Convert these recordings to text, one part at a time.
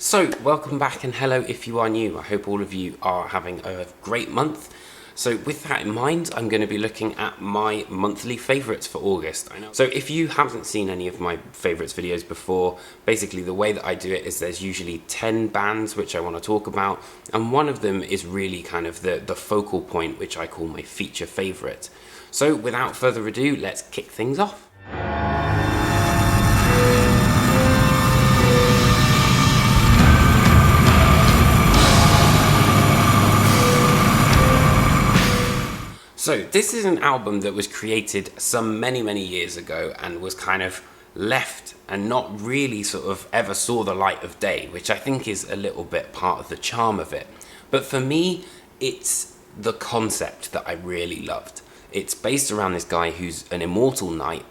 So, welcome back and hello if you are new. I hope all of you are having a great month. So with that in mind, I'm going to be looking at my monthly favourites for August. So if you haven't seen any of my favourites videos before, basically the way that I do it is there's usually 10 bands which I want to talk about, and one of them is really kind of the focal point, which I call my feature favourite. So without further ado, let's kick things off. So this is an album that was created some many years ago and was kind of left and not really sort of ever saw the light of day, which I think is a little bit part of the charm of it. But for me, it's the concept that I really loved. It's based around this guy who's an immortal knight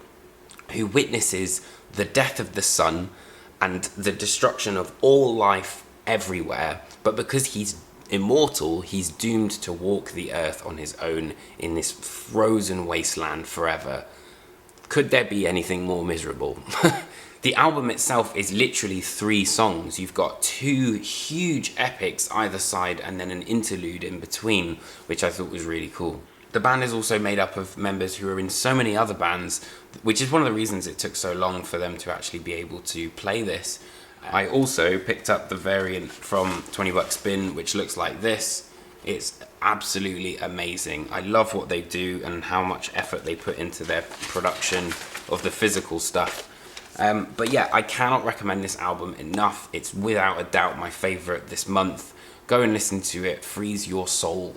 who witnesses the death of the sun and the destruction of all life everywhere, but because he's immortal, he's doomed to walk the earth on his own in this frozen wasteland forever. Could there be anything more miserable? The album itself is literally 3 songs. You've got 2 huge epics either side and then an interlude in between, which I thought was really cool. The band is also made up of members who are in so many other bands, which is one of the reasons it took so long for them to actually be able to play this. I also picked up the variant from 20 Buck Spin, which looks like this. It's absolutely amazing. I love what they do and how much effort they put into their production of the physical stuff. But yeah, I cannot recommend this album enough. It's without a doubt my favorite this month. Go and listen to it, freeze your soul.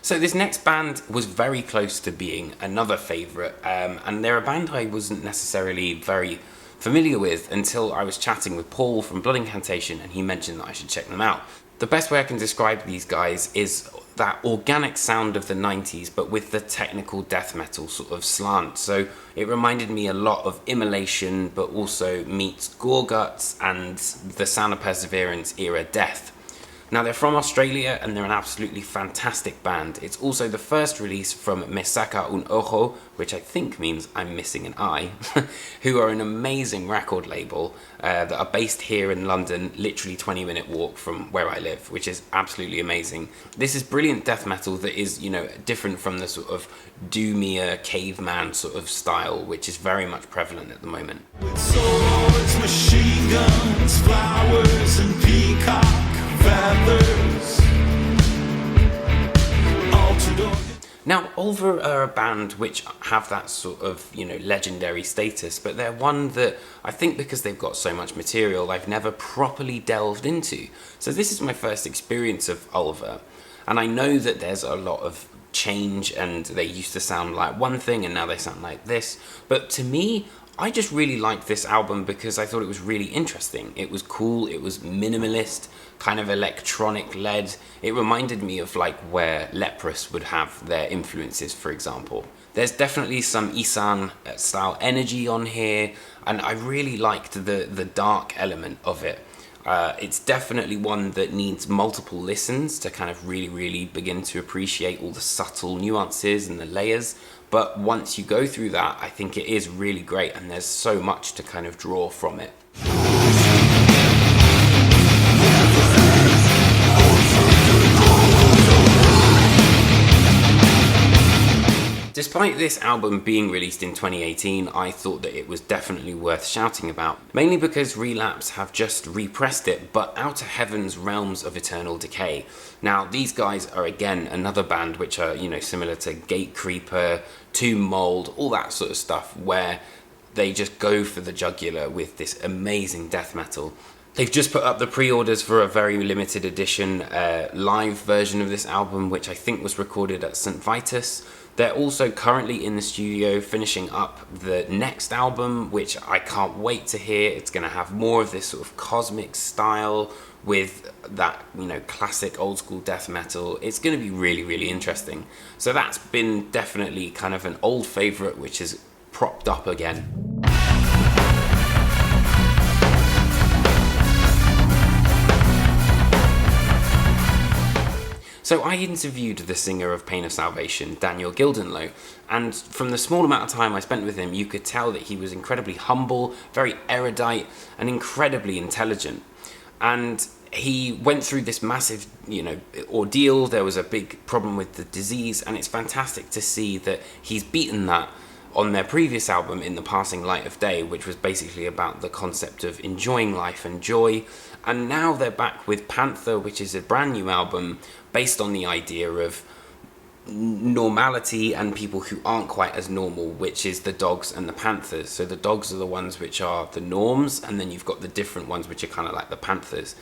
So this next band was very close to being another favourite, and they're a band I wasn't necessarily very familiar with until I was chatting with Paul from Blood Incantation and he mentioned that I should check them out. The best way I can describe these guys is that organic sound of the 90s, but with the technical death metal sort of slant. So it reminded me a lot of Immolation, but also meets Gorguts and the Sound of Perseverance era death. Now they're from Australia and they're an absolutely fantastic band. It's also the first release from Me Saca un Ojo, which I think means I'm missing an eye, who are an amazing record label that are based here in London, literally 20-minute walk from where I live, which is absolutely amazing. This is brilliant death metal that is, you know, different from the sort of doomier caveman sort of style, which is very much prevalent at the moment. With swords, machine guns, flowers and peacock feathers. Now, Ulver are a band which have that sort of, you know, legendary status, but they're one that I think because they've got so much material, I've never properly delved into. So this is my first experience of Ulver, and I know that there's a lot of change and they used to sound like one thing and now they sound like this, but to me, I just really liked this album because I thought it was really interesting. It was cool, it was minimalist, kind of electronic led. It reminded me of like where Leprous would have their influences, for example. There's definitely some Isan style energy on here, and I really liked the dark element of it. It's definitely one that needs multiple listens to kind of really begin to appreciate all the subtle nuances and the layers. But once you go through that, I think it is really great and there's so much to kind of draw from it. Despite this album being released in 2018, I thought that it was definitely worth shouting about, mainly because Relapse have just repressed it, but Outer Heaven's Realms of Eternal Decay. Now, these guys are again another band which are, you know, similar to Gatecreeper, Tomb Mold, all that sort of stuff, where they just go for the jugular with this amazing death metal. They've just put up the pre-orders for a very limited edition live version of this album, which I think was recorded at St. Vitus. They're also currently in the studio finishing up the next album, which I can't wait to hear. It's going to have more of this sort of cosmic style with that, you know, classic old school death metal. It's going to be really interesting. So that's been definitely kind of an old favourite, which is propped up again. So I interviewed the singer of Pain of Salvation, Daniel Gildenlow, and from the small amount of time I spent with him, you could tell that he was incredibly humble, very erudite, and incredibly intelligent. And he went through this massive, ordeal. There was a big problem with the disease, and it's fantastic to see that he's beaten that on their previous album, In the Passing Light of Day, which was basically about the concept of enjoying life and joy. And now they're back with Panther, which is a brand new album based on the idea of normality and people who aren't quite as normal, which is the dogs and the panthers. So the dogs are the ones which are the norms, and then you've got the different ones which are kind of like the panthers.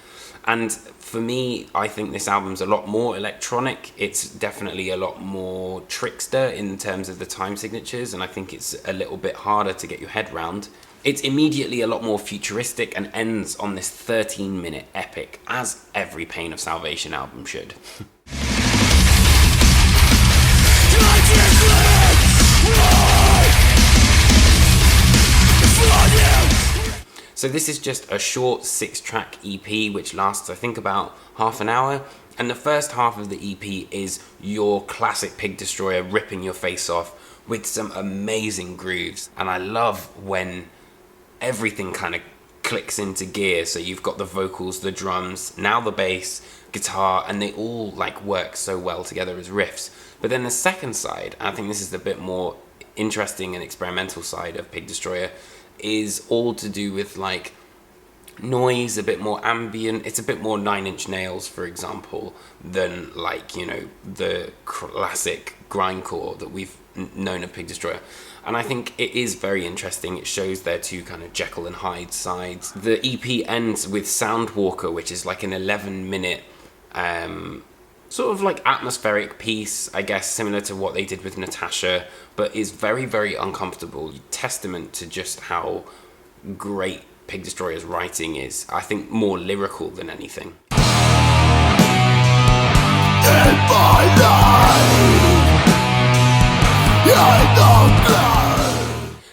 And for me, I think this album's a lot more electronic. It's definitely a lot more trickster in terms of the time signatures, and I think it's a little bit harder to get your head round. It's immediately a lot more futuristic and ends on this 13-minute epic, as every Pain of Salvation album should. So this is just a short 6-track EP which lasts, I think, about half an hour, and the first half of the EP is your classic Pig Destroyer ripping your face off with some amazing grooves. And I love when everything kind of clicks into gear. So you've got the vocals, the drums, now the bass, guitar, and they all like work so well together as riffs. But then the second side, and I think this is the bit more interesting and experimental side of Pig Destroyer, is all to do with like noise, a bit more ambient. It's a bit more Nine Inch Nails, for example, than like, the classic grindcore that we've known of Pig Destroyer. And I think it is very interesting. It shows their two kind of Jekyll and Hyde sides. The EP ends with Soundwalker, which is like an 11-minute sort of like atmospheric piece, I guess, similar to what they did with Natasha, but is very, very uncomfortable. Testament to just how great Pig Destroyer's writing is. I think more lyrical than anything.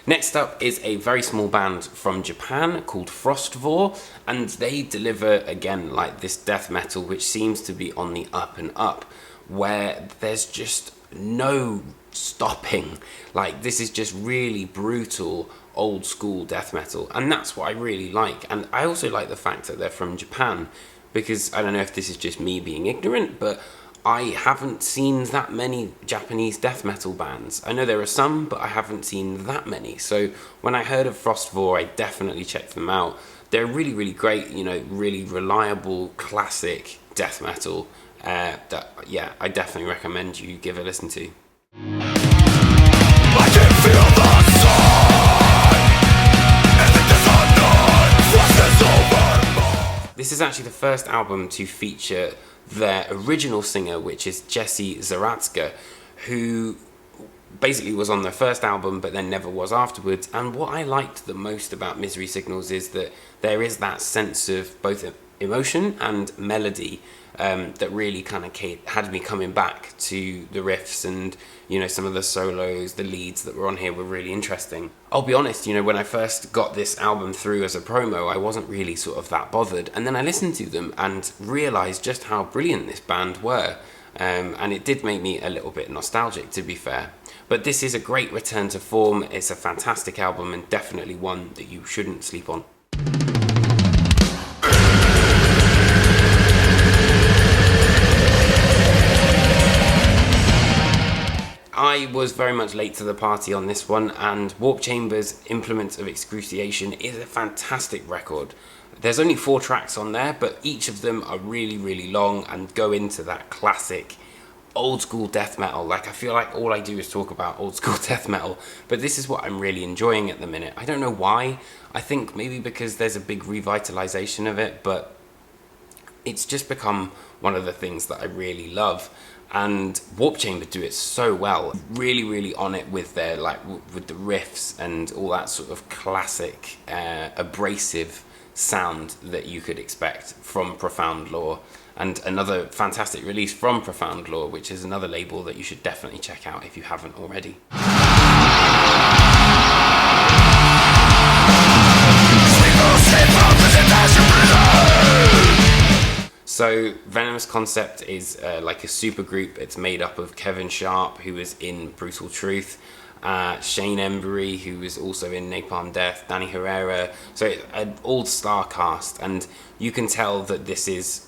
Next up is a very small band from Japan called Frostvore, and they deliver, again, like this death metal which seems to be on the up and up, where there's just no stopping. Like, this is just really brutal, old school death metal, and that's what I really like. And I also like the fact that they're from Japan, because I don't know if this is just me being ignorant, but I haven't seen that many Japanese death metal bands. I know there are some, but I haven't seen that many. So when I heard of Frostvore, I definitely checked them out. They're really, really great, really reliable, classic death metal I definitely recommend you give a listen to. I can feel the sun, and the This is actually the first album to feature their original singer, which is Jesse Zaratska, who basically was on their first album but then never was afterwards. And what I liked the most about Misery Signals is that there is that sense of both emotion and melody that really kind of had me coming back to the riffs, and some of the solos, the leads that were on here were really interesting. I'll be honest, when I first got this album through as a promo, I wasn't really sort of that bothered, and then I listened to them and realised just how brilliant this band were, and it did make me a little bit nostalgic, to be fair. But this is a great return to form. It's a fantastic album, and definitely one that you shouldn't sleep on. I was very much late to the party on this one, and Warp Chamber's Implements of Excruciation is a fantastic record. There's only 4 tracks on there, but each of them are really, really long and go into that classic old school death metal. Like, I feel like all I do is talk about old school death metal, but this is what I'm really enjoying at the minute. I don't know why. I think maybe because there's a big revitalization of it, but it's just become one of the things that I really love. And Warp Chamber do it so well, really, really on it with their with the riffs and all that sort of classic abrasive sound that you could expect from Profound Lore. And another fantastic release from Profound Lore, which is another label that you should definitely check out if you haven't already. So Venomous Concept is like a super group. It's made up of Kevin Sharp, who was in Brutal Truth, Shane Embury, who was also in Napalm Death, Danny Herrera. So it's an all-star cast, and you can tell that this is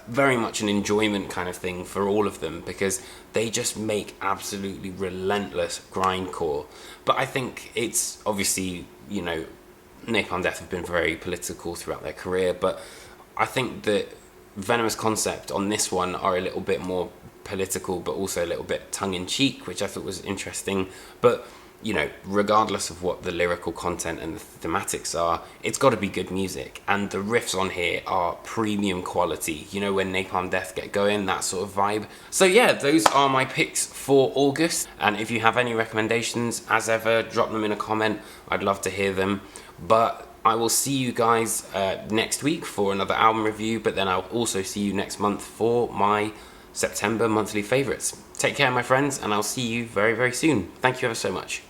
very much an enjoyment kind of thing for all of them, because they just make absolutely relentless grindcore. But I think it's obviously, you know, Napalm Death have been very political throughout their career, but I think that Venomous Concept on this one are a little bit more political, but also a little bit tongue-in-cheek, which I thought was interesting. But, you know, regardless of what the lyrical content and the thematics are, it's got to be good music. And the riffs on here are premium quality. You know, when Napalm Death get going, that sort of vibe. So yeah, those are my picks for August. And if you have any recommendations, as ever, drop them in a comment. I'd love to hear them. But I will see you guys next week for another album review, but then I'll also see you next month for my September monthly favourites. Take care, my friends, and I'll see you very, very soon. Thank you ever so much.